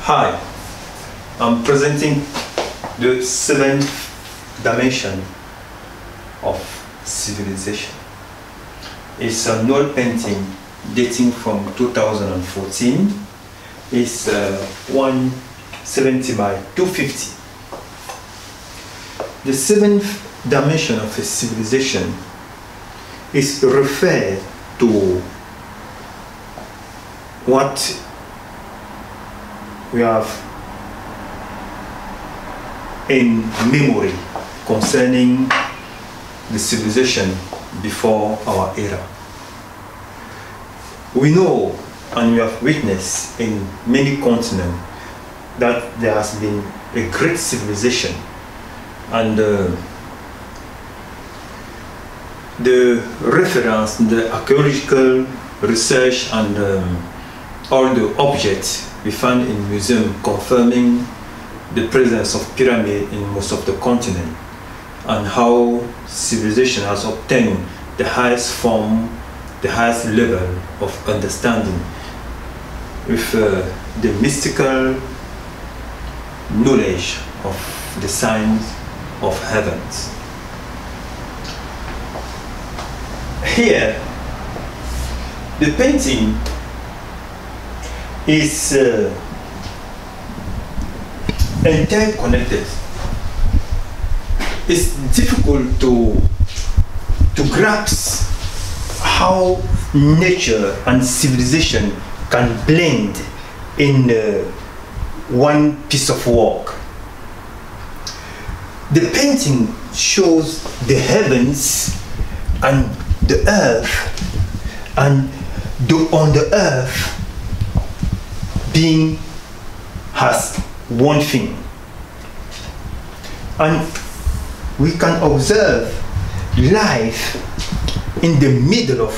Hi, I'm presenting the seventh dimension of civilization. It's an oil painting dating from 2014. It's 170 by 250. The seventh dimension of a civilization is referred to what we have in memory concerning the civilization before our era. We know and we have witnessed in many continents that there has been a great civilization, and the reference, the archaeological research and all the objects we find in museum confirming the presence of pyramid in most of the continent, and how civilization has obtained the highest form, the highest level of understanding with the mystical knowledge of the signs of heavens. Here, the painting is interconnected. It's difficult to grasp how nature and civilization can blend in one piece of work. The painting shows the heavens and the earth, and on the earth being has one thing, and we can observe life in the middle of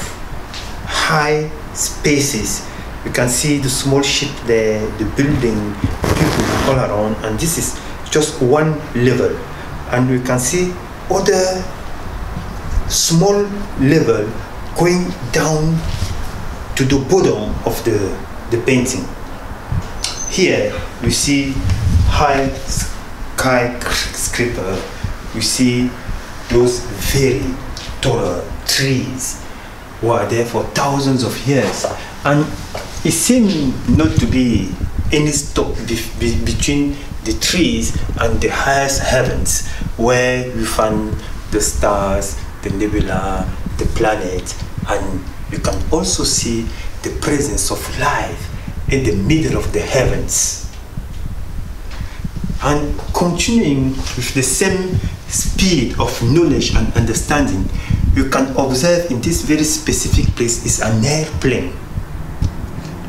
high spaces. You can see the small ship there, the building, people all around, and this is just one level, and we can see other small level going down to the bottom of the painting. Here we see high skyscraper, we see those very tall trees who are there for thousands of years, and it seems not to be any stop between the trees and the highest heavens, where we find the stars, the nebula, the planet, and you can also see the presence of life in the middle of the heavens. And continuing with the same speed of knowledge and understanding, you can observe in this very specific place is an airplane.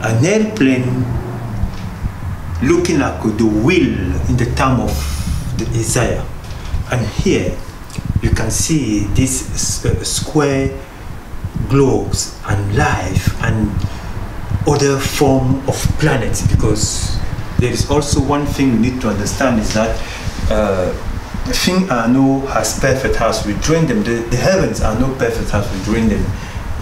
An airplane looking like the wheel in the time of the Isaiah. And here you can see these square globes and life and other form of planets, because there is also one thing we need to understand is that things are no as perfect as we dream them. The heavens are no perfect as we dream them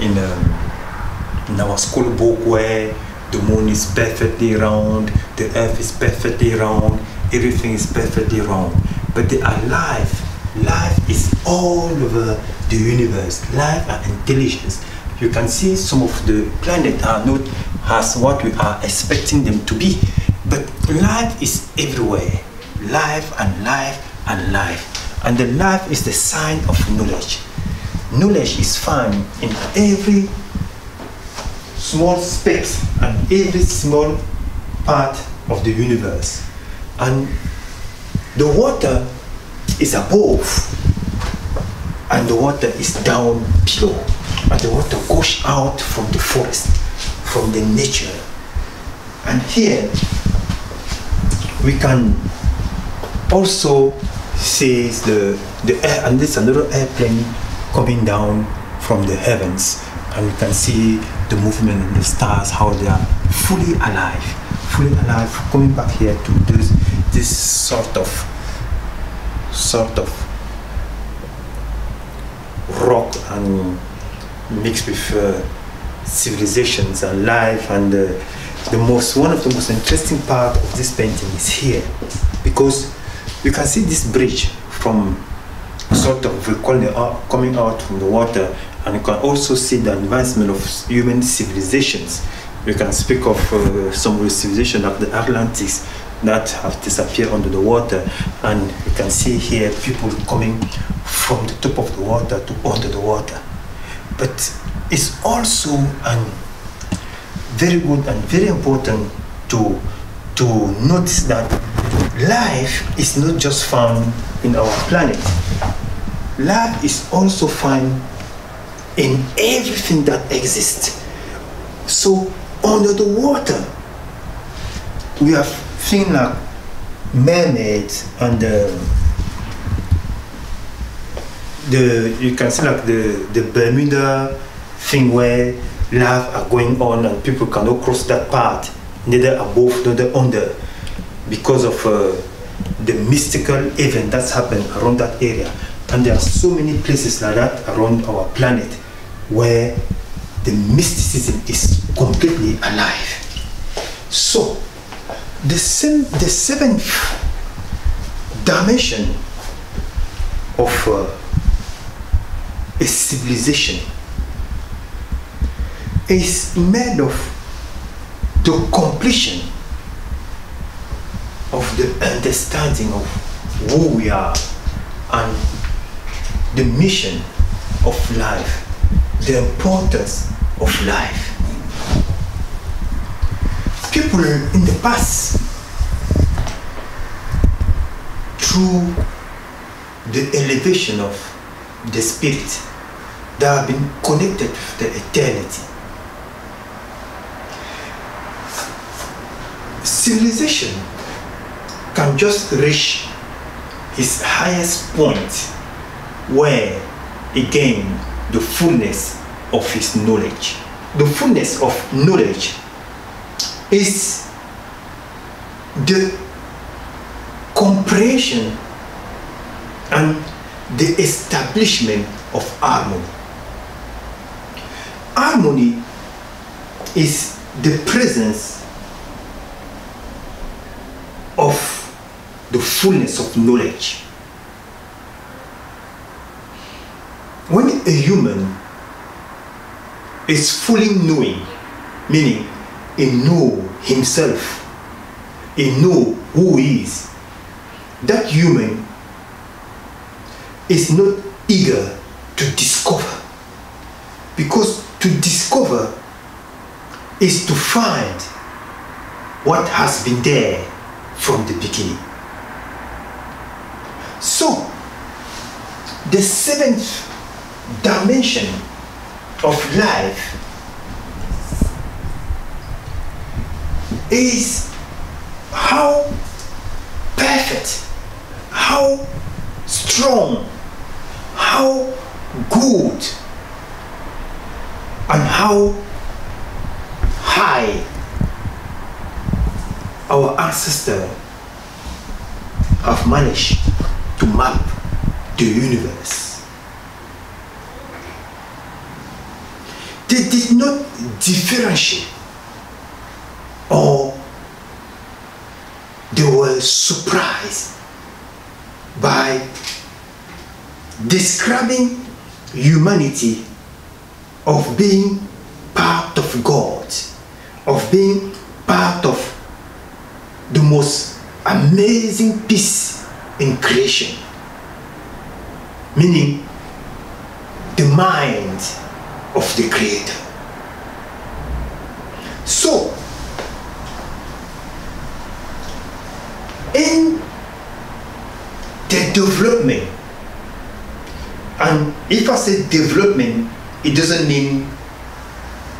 in our school book, where the moon is perfectly round, the earth is perfectly round, everything is perfectly round. But they are life. Life is all over the universe. Life and intelligence. You can see some of the planets are not as what we are expecting them to be. But life is everywhere. Life and life and life. And the life is the sign of knowledge. Knowledge is found in every small space and every small part of the universe. And the water is above and the water is down below, and the water goes out from the forest, from the nature. And here we can also see the air, and there's another airplane coming down from the heavens, and we can see the movement in the stars, how they are fully alive, coming back here to this sort of rock and mixed with civilizations and life and one of the most interesting part of this painting is here, because you can see this bridge from sort of coming out from the water, and you can also see the advancement of human civilizations. We can speak of some civilization like the Atlantis that have disappeared under the water, and you can see here people coming from the top of the water to under the water. But it's also very good and very important to notice that life is not just found in our planet. Life is also found in everything that exists. So under the water, we have things like mermaids and you can see like the Bermuda thing where life are going on and people cannot cross that part, neither above neither under, because of the mystical event that's happened around that area. And there are so many places like that around our planet where the mysticism is completely alive. So the seventh dimension of a civilization is made of the completion of the understanding of who we are and the mission of life, the importance of life. People in the past, through the elevation of the spirit, they have been connected with the eternity. Civilization can just reach its highest point where it gains the fullness of its knowledge. The fullness of knowledge is the comprehension and the establishment of harmony. Harmony is the presence of the fullness of knowledge. When a human is fully knowing, meaning he knows himself, he knows who he is, that human is not eager to discover, because to discover is to find what has been there from the beginning. So the seventh dimension of life is how perfect, how strong, how good, and how high our ancestors have managed to map the universe. They did not differentiate, or they were surprised by describing humanity of being part of God, of being part of the most amazing piece in creation, meaning the mind of the Creator. So in the development, and if I say development, it doesn't mean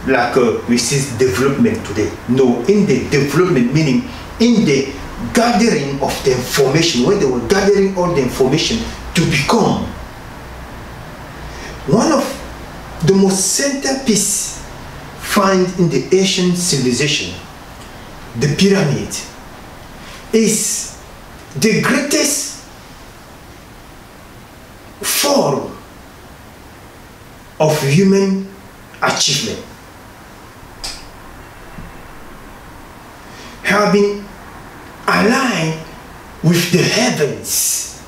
like we see development today. No, in the development, meaning in the gathering of the information, when they were gathering all the information to become one of the most centerpiece found in the ancient civilization, the pyramid, is the greatest form of human achievement. have been aligned with the heavens.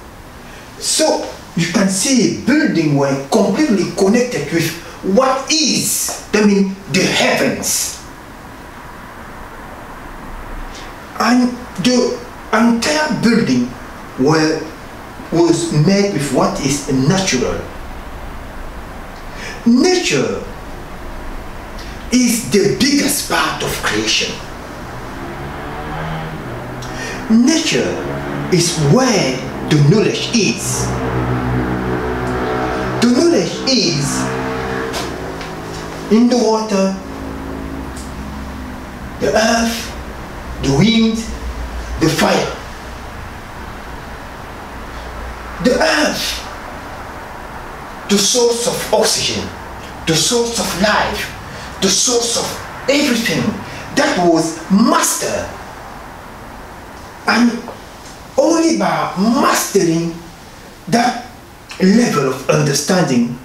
So you can see a building were completely connected with what is, I mean, the heavens. And the entire building was made with what is natural. Nature is the biggest part of creation. Nature is where the knowledge is. The knowledge is in the water, the earth, the wind, the fire. The earth, the source of oxygen, the source of life, the source of everything that was mastered. And only by mastering that level of understanding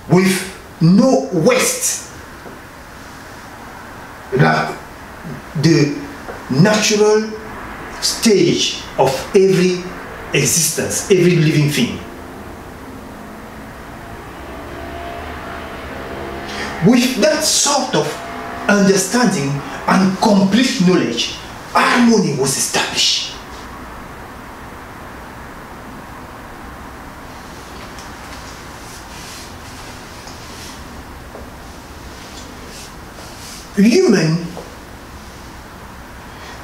with no waste, like the natural stage of every existence, every living thing. With that sort of understanding and complete knowledge, harmony was established. Human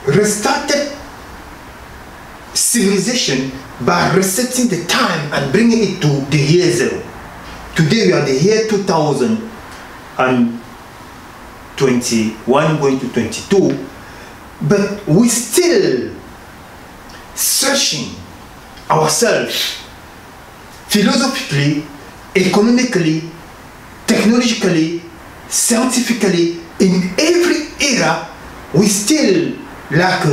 restarted civilization by resetting the time and bringing it to the year zero. Today we are the year 2021 going to 22, but we still searching ourselves philosophically, economically, technologically, scientifically. In every era, we still like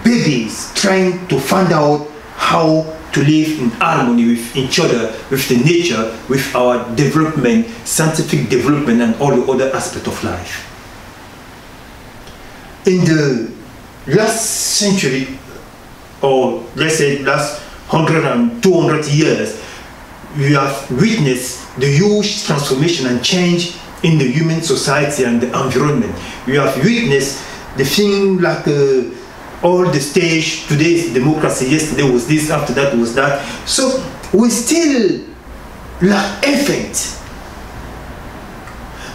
babies trying to find out how to live in harmony with each other, with the nature, with our development, scientific development, and all the other aspects of life. In the last century, or let's say last 100 and 200 years, we have witnessed the huge transformation and change in the human society and the environment. We have witnessed the thing like all the stage. Today is democracy, yesterday was this, after that was that. So we still like infant.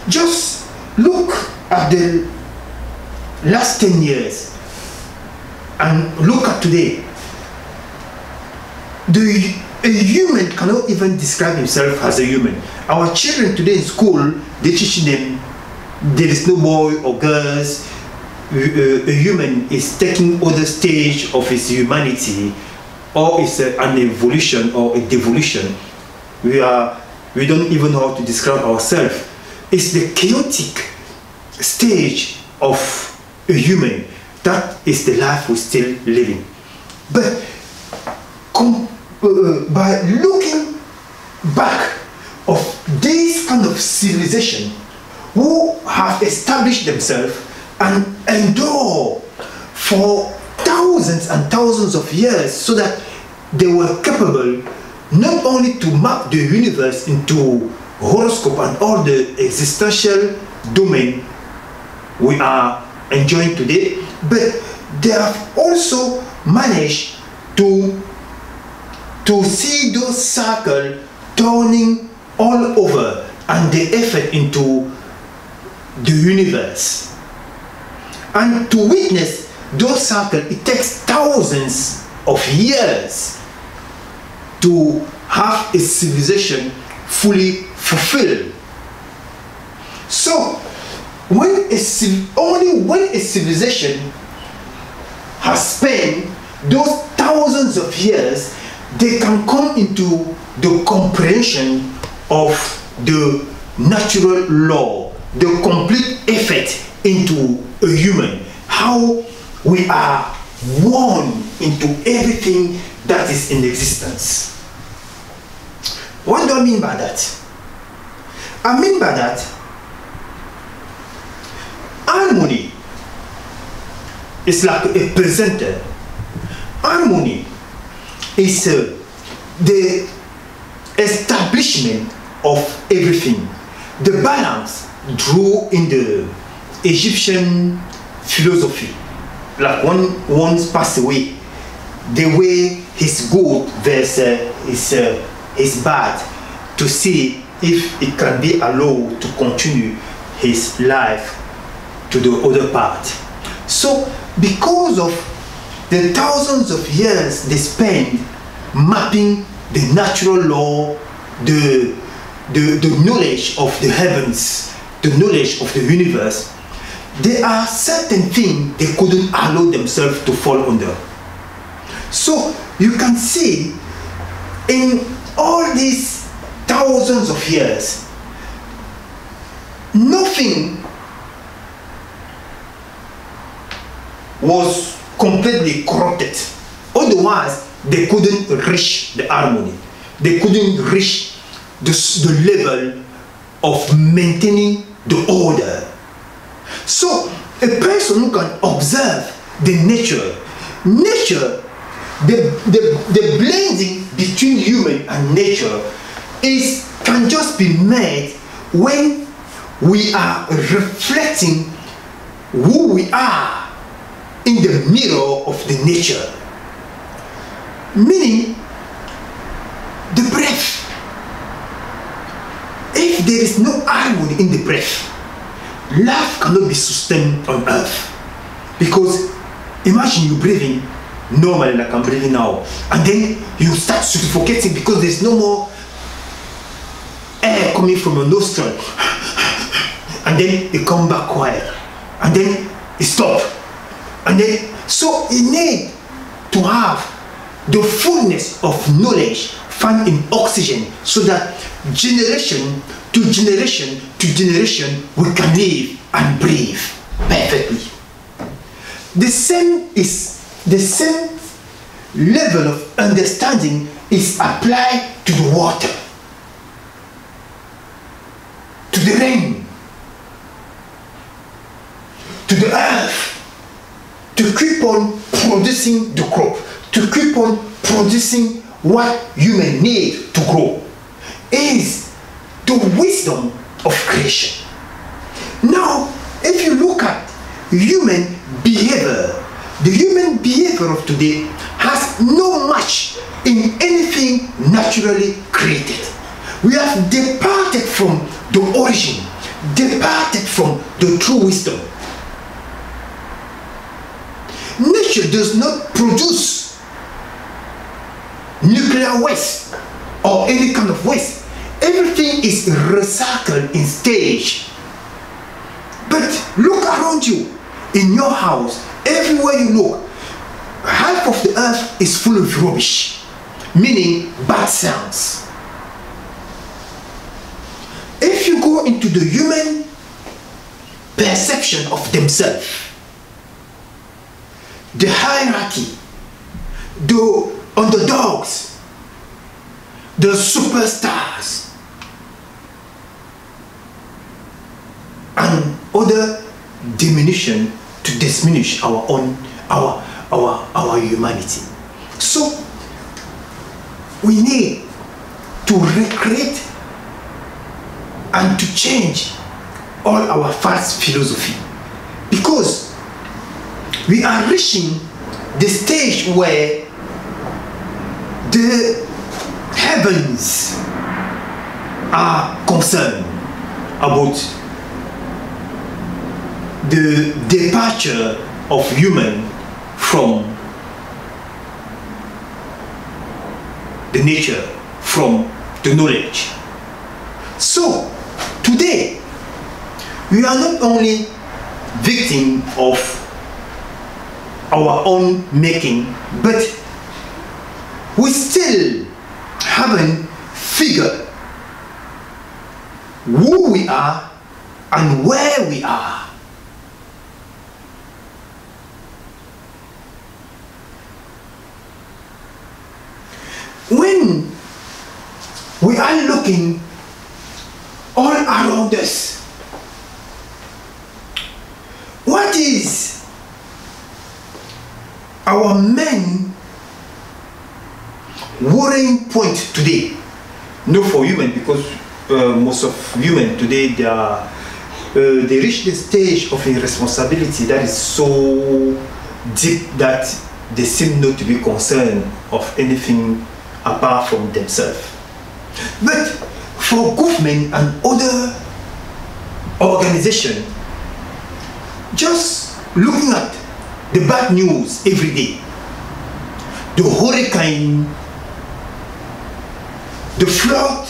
Just look at the last 10 years and look at today. A human cannot even describe himself as a human. Our children today in school, they teach them there is no boy or girls. A human is taking other stage of his humanity, or it's an evolution or a devolution. We don't even know how to describe ourselves. It's the chaotic stage of a human. That is the life we're still living. But by looking back of this kind of civilization who have established themselves and endure for thousands and thousands of years, so that they were capable not only to map the universe into horoscope and all the existential domain we are enjoying today, but they have also managed to see those circles turning all over and the effort into the universe. And to witness those circles, it takes thousands of years to have a civilization fully fulfilled. So only when a civilization has spent those thousands of years, they can come into the comprehension of the natural law, the complete effort into a human, how we are one into everything that is in existence. What do I mean by that? I mean by that harmony is like a presenter. Harmony is the establishment of everything. The balance drew in the Egyptian philosophy. Like when one passed away, the way his good versus his bad, to see if it can be allowed to continue his life to the other part. So because of the thousands of years they spend mapping the natural law, the knowledge of the heavens, the knowledge of the universe, there are certain things they couldn't allow themselves to fall under. So you can see in all these thousands of years, nothing was completely corrupted. Otherwise, they couldn't reach the harmony. They couldn't reach the level of maintaining the order. So, a person who can observe the nature, the blending between human and nature can just be made when we are reflecting who we are in the mirror of the nature. Meaning, the breath. If there is no harmony in the breath, life cannot be sustained on earth. Because imagine you breathing normally like I'm breathing now, and then you start suffocating because there's no more air coming from your nostril, and then it come back quiet, and then it stop, and then so you need to have the fullness of knowledge found in oxygen, so that generation to generation to generation we can live and breathe perfectly. The same level of understanding is applied to the water, to the rain, to the earth, to keep on producing the crop, to keep on producing what human need to grow, is the wisdom of creation. Now, if you look at human behavior, the human behavior of today has no match in anything naturally created. We have departed from the origin, departed from the true wisdom. Nature does not produce nuclear waste or any kind of waste. Everything is recycled in stage. But look around you, in your house, everywhere you look, half of the earth is full of rubbish, meaning bad sounds. If you go into the human perception of themselves, the hierarchy, the underdogs, the superstars, and other diminution to diminish our own our humanity. So we need to recreate and to change all our false philosophy, because we are reaching the stage where the heavens are concerned about the departure of human from the nature, from the knowledge. So today we are not only victim of our own making, but we still haven't figured who we are and where we are. When we are looking all around us, what is our main worrying point today, not for human, because most of human today, they reach the stage of irresponsibility that is so deep that they seem not to be concerned of anything apart from themselves. But for government and other organizations, just looking at the bad news every day, the hurricane, the flood,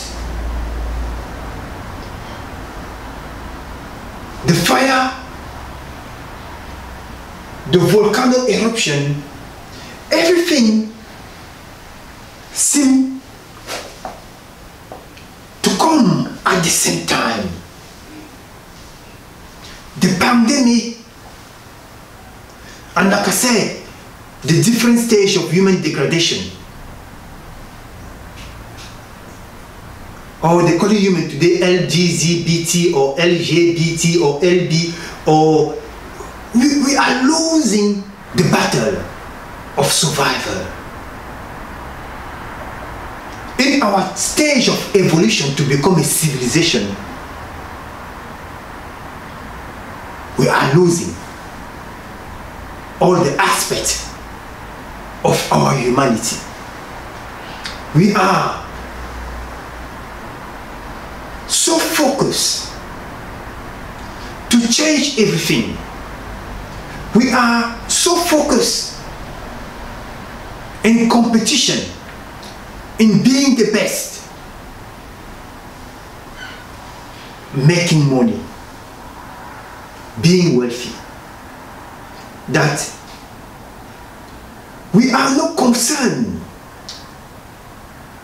the fire, the volcano eruption, everything seems to come at the same time. The pandemic, and like I said, the different stage of human degradation. Or they call it human today LGBT or LGBT or LB, or we are losing the battle of survival. In our stage of evolution to become a civilization, we are losing all the aspects of our humanity. We are so focused to change everything. We are so focused in competition, in being the best, making money, being wealthy, that we are not concerned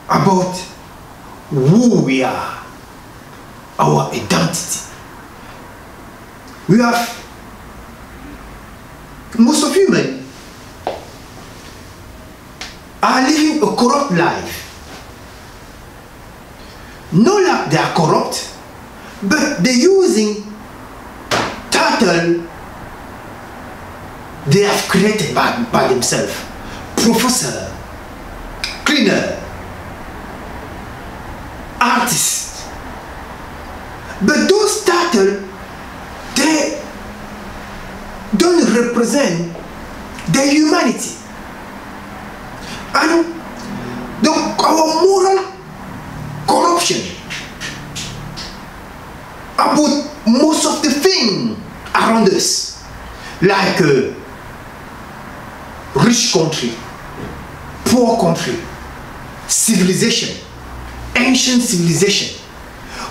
about who we are, our identity. We have, most of human are living a corrupt life. Not like they are corrupt, but they're using title they have created by themselves. Professor, cleaner, artist. But those titles, they don't represent the humanity. And our moral corruption about most of the things around us, like rich country, poor country, civilization, ancient civilization.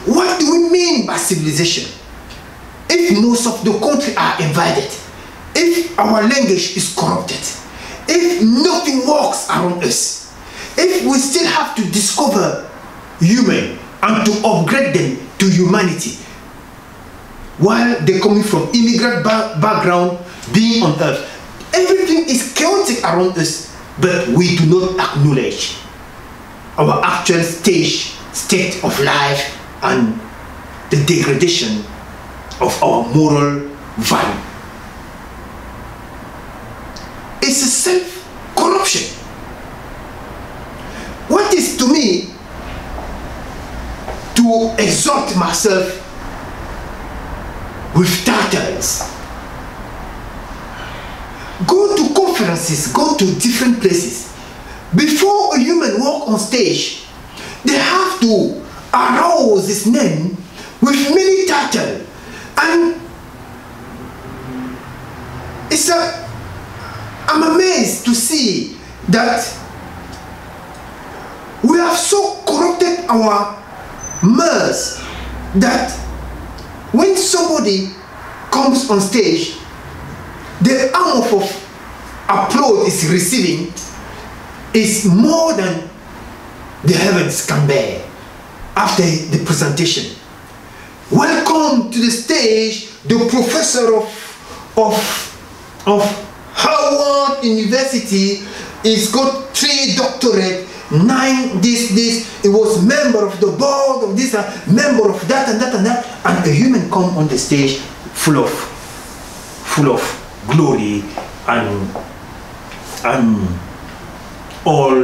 What do we mean by civilization? If most of the country are invaded, if our language is corrupted, if nothing works around us, if we still have to discover human and to upgrade them to humanity, while they're coming from immigrant background, being on earth, everything is chaotic around us, but we do not acknowledge our actual state of life and the degradation of our moral value. It's a self-corruption. What is to me to exalt myself with titles, go to conferences, go to different places. Before a human walk on stage, they have to arouse his name with many titles. And I'm amazed to see that we have so corrupted our minds that when somebody comes on stage, the amount of applause is receiving is more than the heavens can bear after the presentation. Welcome to the stage, the professor of Harvard University. He's got 3 doctorates, 9 this, he was member of the board of this, member of that and that and that, and a human come on the stage full of glory and and all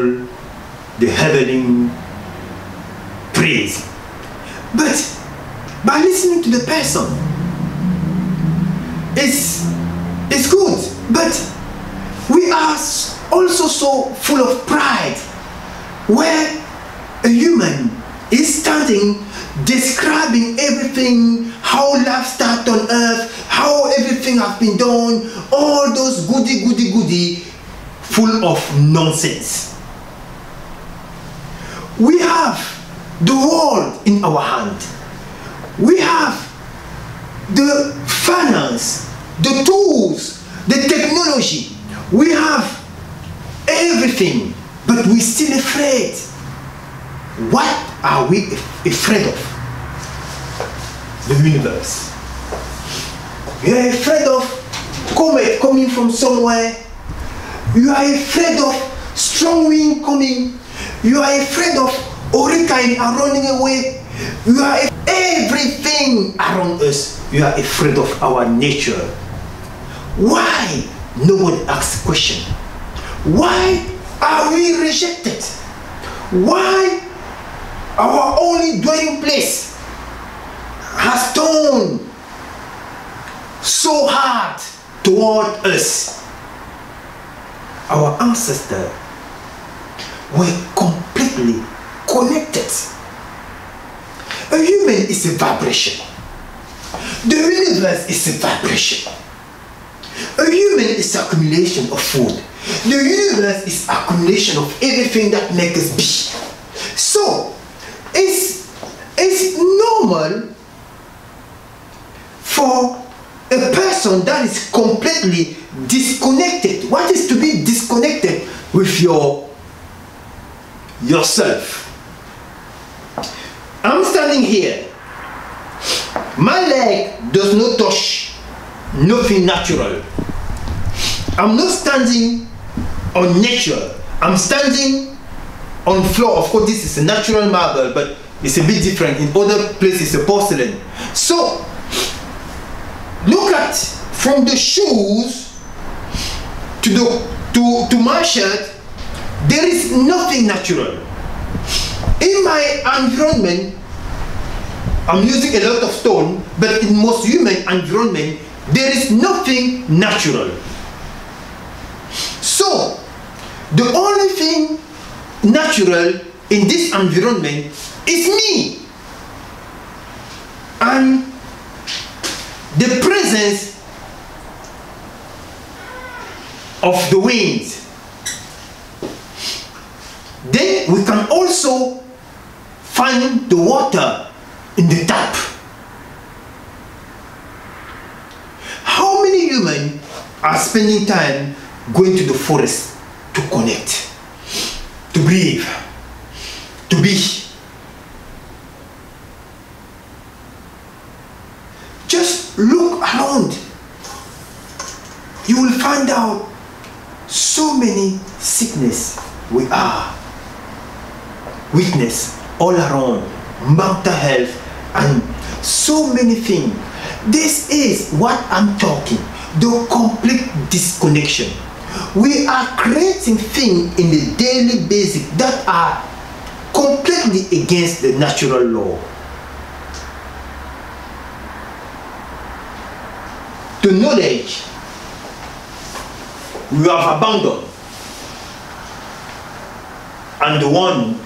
the heavenly praise. But by listening to the person, it's good. But we are also so full of pride, where a human is standing describing everything, how life started on earth, how everything has been done, all those goody, full of nonsense. We have the world in our hand. We have the finance, the tools, the technology. We have everything, but we're still afraid. What are we afraid of? The universe. You are afraid of comet coming from somewhere. You are afraid of strong wind coming. You are afraid of hurricane are running away. You are everything around us. You are afraid of our nature. Why? Nobody asks the question. Why are we rejected? Why our only dwelling place has turned so hard toward us? Our ancestors were completely connected. A human is a vibration. The universe is a vibration. A human is accumulation of food. The universe is accumulation of everything that makes us be. So, it's normal for a person that is completely disconnected. What is to be disconnected with yourself? I'm standing here. My leg does not touch nothing natural. I'm not standing on nature. I'm standing on floor. Of course, this is a natural marble, but it's a bit different. In other places, it's a porcelain. So, look at from the shoes to my shirt. There is nothing natural. In my environment, I'm using a lot of stone, but in most human environment, there is nothing natural. So, the only thing natural in this environment is me. And the presence of the wind. Then we can also find the water in the tap. How many humans are spending time going to the forest to connect, to breathe, to be? Just look around. You will find out so many sickness we are witness all around, mental health and so many things. This is what I'm talking, the complete disconnection. We are creating things in the daily basis that are completely against the natural law. The knowledge we have abandoned, and the one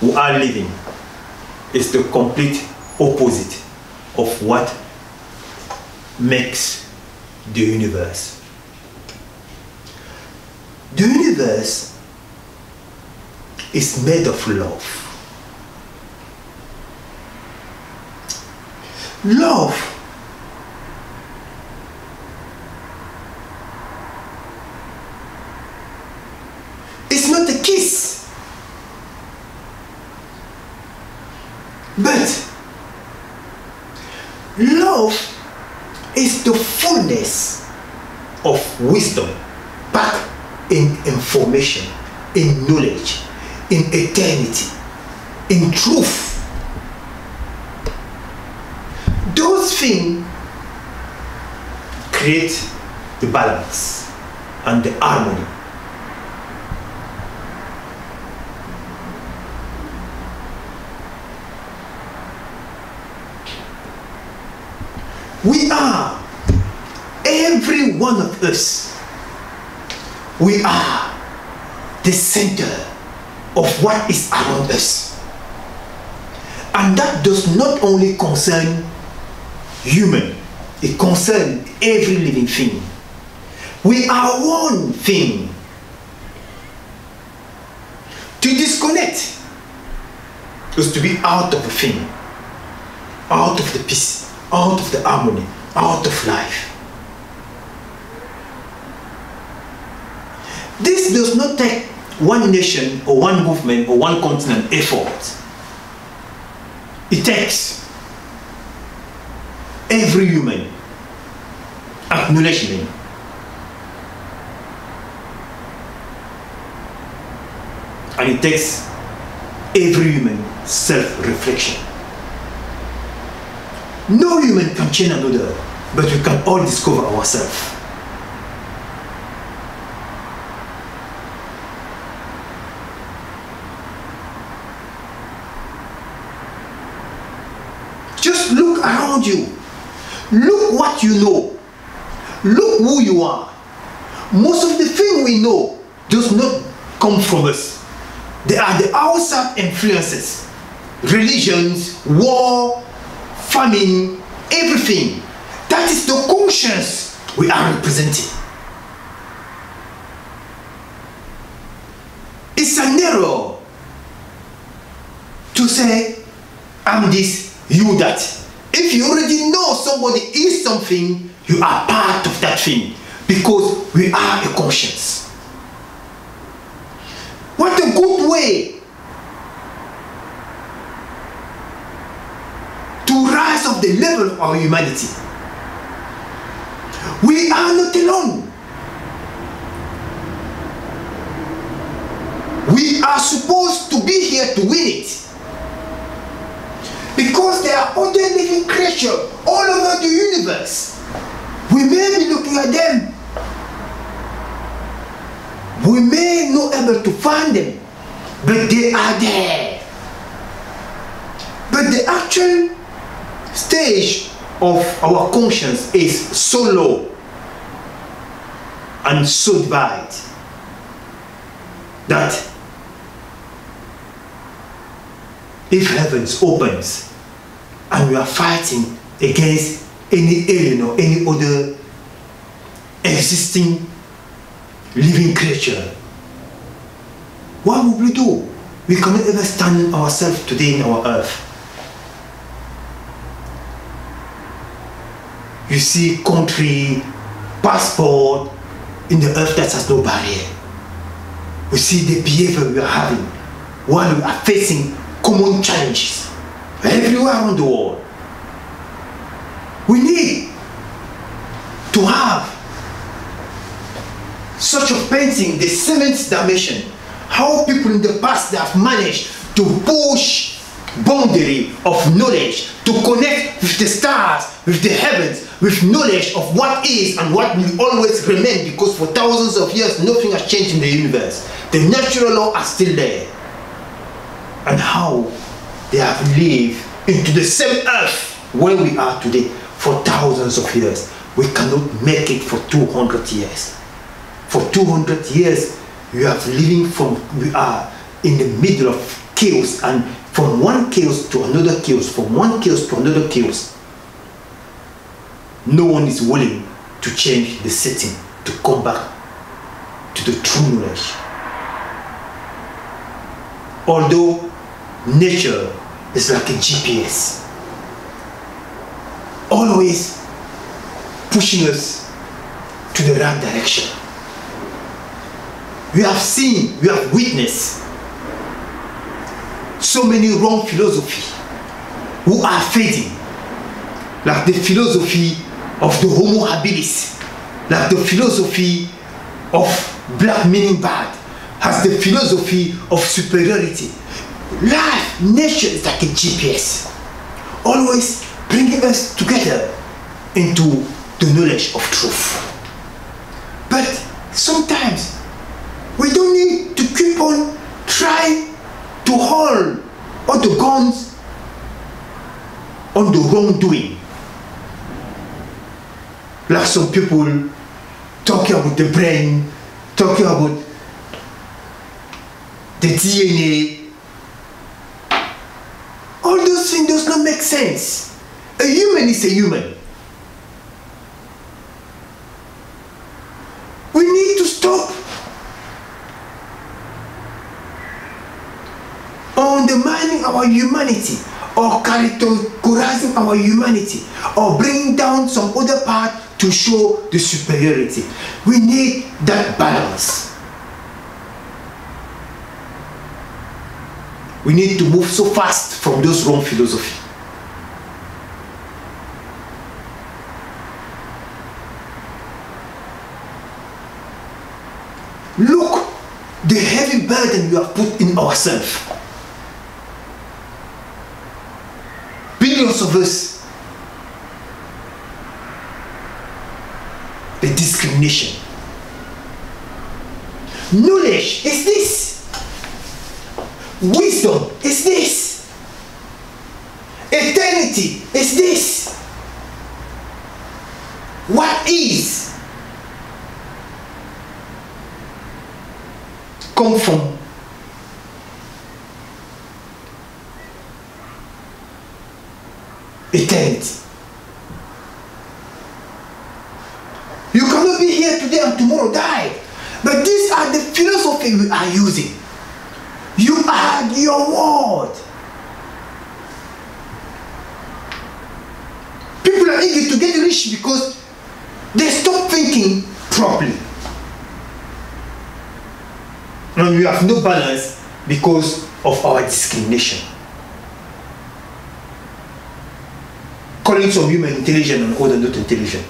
we are living is the complete opposite of what makes the universe. The universe is made of love. Love is not a kiss, but love is the fullness of wisdom, back in information, in knowledge, in eternity, in truth. Those things create the balance and the harmony We are, every one of us, we are the center of what is around us. And that does not only concern human, it concerns every living thing. We are one thing. To disconnect is to be out of the thing, out of the peace, out of the harmony, out of life. This does not take one nation or one movement or one continent effort. It takes every human acknowledgement. And it takes every human self-reflection. No human can change another, but we can all discover ourselves. Just look around you. Look what you know. Look who you are. Most of the things we know does not come from us. They are the outside influences. Religions, war, famine, everything. That is the conscience we are representing. It's an error to say, I'm this, you that. If you already know somebody is something, you are part of that thing, because we are a conscience. What a good way to rise up the level of our humanity. We are not alone. We are supposed to be here to win it. Because there are other living creatures all over the universe. We may be looking at them. We may not be able to find them, but they are there. But the actual stage of our conscience is so low and so divided that if heavens opens and we are fighting against any alien or any other existing living creature, what will we do? We cannot ever stand ourselves today in our earth. You see country, passport in the earth that has no barrier. We see the behavior we are having while we are facing common challenges everywhere around the world. We need to have such a painting, the seventh dimension, how people in the past they have managed to push boundary of knowledge, to connect with the stars, with the heavens, with knowledge of what is and what will always remain, because for thousands of years nothing has changed in the universe. The natural law are still there. And how they have lived into the same earth where we are today for thousands of years. We cannot make it for 200 years. For 200 years, we are we are in the middle of chaos, and from one chaos to another chaos, from one chaos to another chaos. No one is willing to change the setting, to come back to the true knowledge. Although nature is like a GPS, always pushing us to the right direction. We have seen, we have witnessed so many wrong philosophies who are fading, like the philosophy of the Homo habilis, like the philosophy of black meaning bad, has the philosophy of superiority. Life, nature is like a GPS, always bringing us together into the knowledge of truth. But sometimes we don't need to keep on trying to hold all the guns on the wrongdoing. like some people talking about the brain, talking about the DNA. All those things does not make sense. A human is a human. We need to stop undermining our humanity, or characterizing our humanity, or bringing down some other part to show the superiority. We need that balance. We need to move so fast from those wrong philosophy. Look, the heavy burden we have put in ourselves. Billions of us. The discrimination. Knowledge is this. Wisdom is this. Eternity is this. What is come from eternity. You cannot be here today and tomorrow die. But these are the philosophy we are using. You are your word. People are eager to get rich because they stop thinking properly. And we have no balance because of our discrimination. Calling some human intelligent and other not intelligent,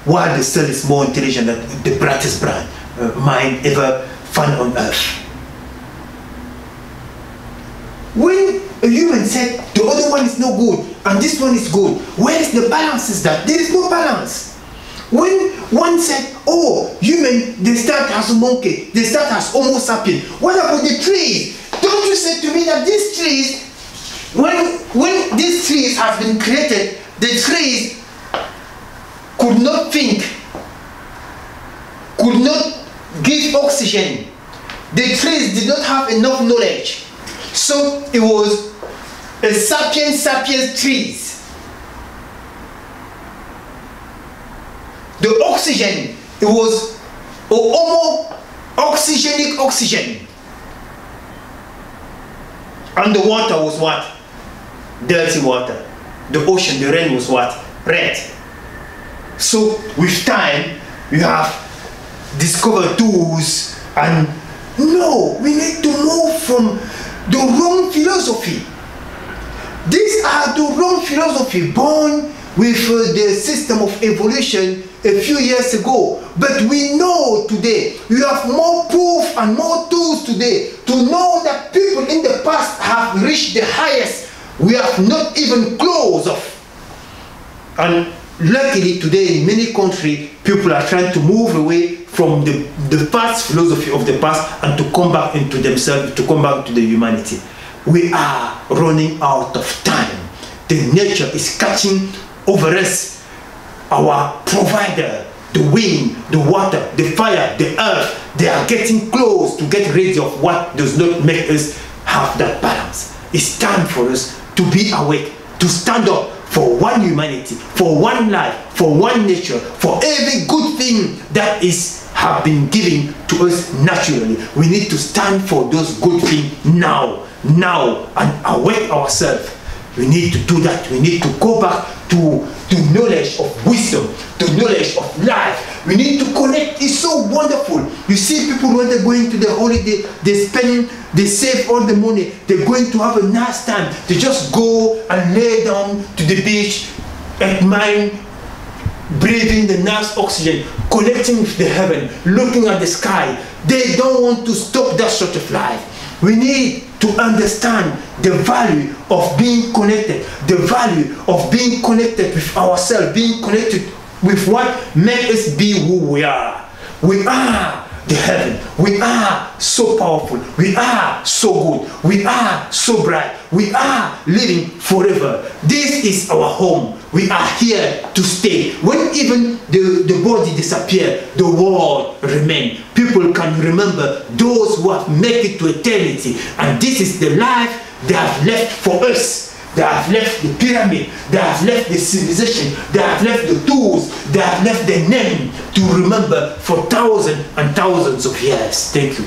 while the cell is more intelligent than the brightest mind ever found on earth. When a human said the other one is no good and this one is good, where is the balance? Is that there is no balance. When one said, oh, human, they start as a monkey, they start as Homo sapien. What about the trees? Don't you say to me that these trees, when these trees have been created, the trees could not think, could not give oxygen. The trees did not have enough knowledge. So it was a sapiens trees. The oxygen, it was a homo oxygenic oxygen. And the water was what? Dirty water. The ocean, the rain was what? Red. So with time, we have discovered tools, and no, we need to move from the wrong philosophy. These are the wrong philosophy born with the system of evolution a few years ago. But we know today, we have more proof and more tools today to know that people in the past have reached the highest we have not even close of. And luckily today in many countries, people are trying to move away from the past philosophy of the past and to come back into themselves, to come back to the humanity. We are running out of time. The nature is catching over us. Our provider, the wind, the water, the fire, the earth, they are getting close to get rid of what does not make us have that balance. It's time for us to be awake, to stand up for one humanity, for one life, for one nature, for every good thing that have been given to us naturally. We need to stand for those good things now, and awake ourselves. We need to do that. We need to go back to the knowledge of wisdom, the knowledge of life. We need to connect. It's so wonderful. You see people when they're going to the holiday, they save all the money. They're going to have a nice time. They just go and lay down to the beach, admiring, breathing the nice oxygen, connecting with the heaven, looking at the sky. They don't want to stop that sort of life. We need to understand the value of being connected, the value of being connected with ourselves, being connected with what makes us be who we are. We are the heaven. We are so powerful. We are so good. We are so bright. We are living forever. This is our home. We are here to stay. When even the body disappear, the world remain. People can remember those who have made it to eternity. And this is the life they have left for us. They have left the pyramid, they have left the civilization, they have left the tools, they have left the name to remember for thousands and thousands of years. Thank you.